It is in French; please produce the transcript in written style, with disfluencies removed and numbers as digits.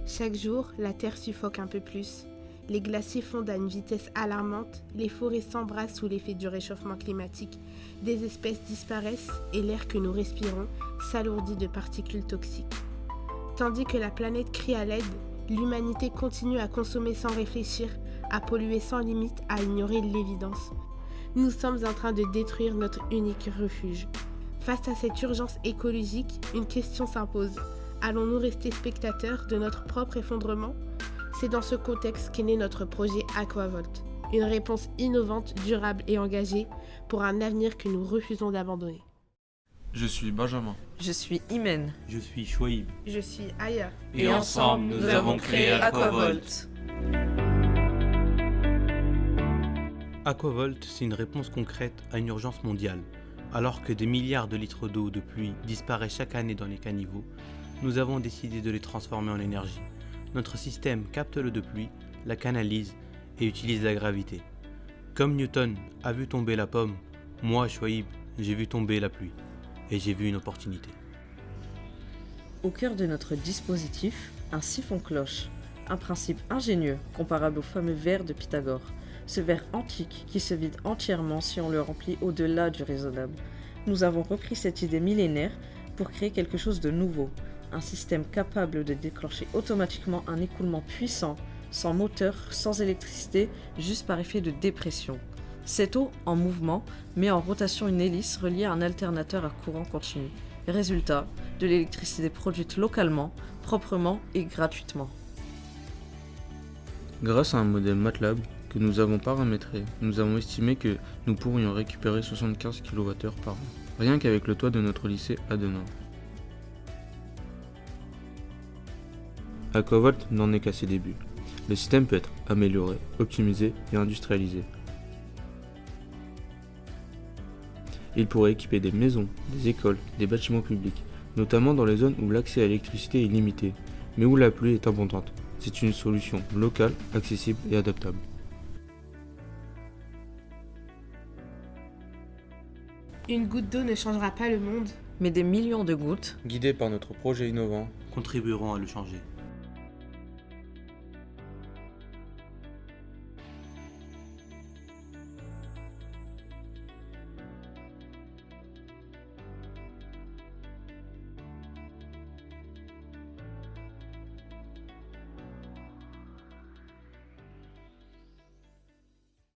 Chaque jour, la Terre suffoque un peu plus. Les glaciers fondent à une vitesse alarmante, les forêts s'embrasent sous l'effet du réchauffement climatique, des espèces disparaissent et l'air que nous respirons s'alourdit de particules toxiques. Tandis que la planète crie à l'aide, l'humanité continue à consommer sans réfléchir, à polluer sans limite, à ignorer l'évidence. Nous sommes en train de détruire notre unique refuge. Face à cette urgence écologique, une question s'impose. Allons-nous rester spectateurs de notre propre effondrement ? C'est dans ce contexte qu'est né notre projet Aquavolt, une réponse innovante, durable et engagée pour un avenir que nous refusons d'abandonner. Je suis Benjamin. Je suis Imen. Je suis Chouaib. Je suis Aya. Et ensemble, nous avons créé Aquavolt. Aquavolt, c'est une réponse concrète à une urgence mondiale. Alors que des milliards de litres d'eau de pluie disparaissent chaque année dans les caniveaux, nous avons décidé de les transformer en énergie. Notre système capte l'eau de pluie, la canalise et utilise la gravité. Comme Newton a vu tomber la pomme, moi, Chouaib, j'ai vu tomber la pluie. Et j'ai vu une opportunité. Au cœur de notre dispositif, un siphon-cloche. Un principe ingénieux comparable au fameux verre de Pythagore. Ce verre antique qui se vide entièrement si on le remplit au-delà du raisonnable. Nous avons repris cette idée millénaire pour créer quelque chose de nouveau. Un système capable de déclencher automatiquement un écoulement puissant, sans moteur, sans électricité, juste par effet de dépression. Cette eau, en mouvement, met en rotation une hélice reliée à un alternateur à courant continu. Résultat, de l'électricité produite localement, proprement et gratuitement. Grâce à un modèle MATLAB que nous avons paramétré, nous avons estimé que nous pourrions récupérer 75 kWh par an, rien qu'avec le toit de notre lycée à Denain. Aquavolt n'en est qu'à ses débuts. Le système peut être amélioré, optimisé et industrialisé. Il pourrait équiper des maisons, des écoles, des bâtiments publics, notamment dans les zones où l'accès à l'électricité est limité, mais où la pluie est abondante. C'est une solution locale, accessible et adaptable. Une goutte d'eau ne changera pas le monde. Mais des millions de gouttes, Guidés par notre projet innovant, Contribueront à le changer.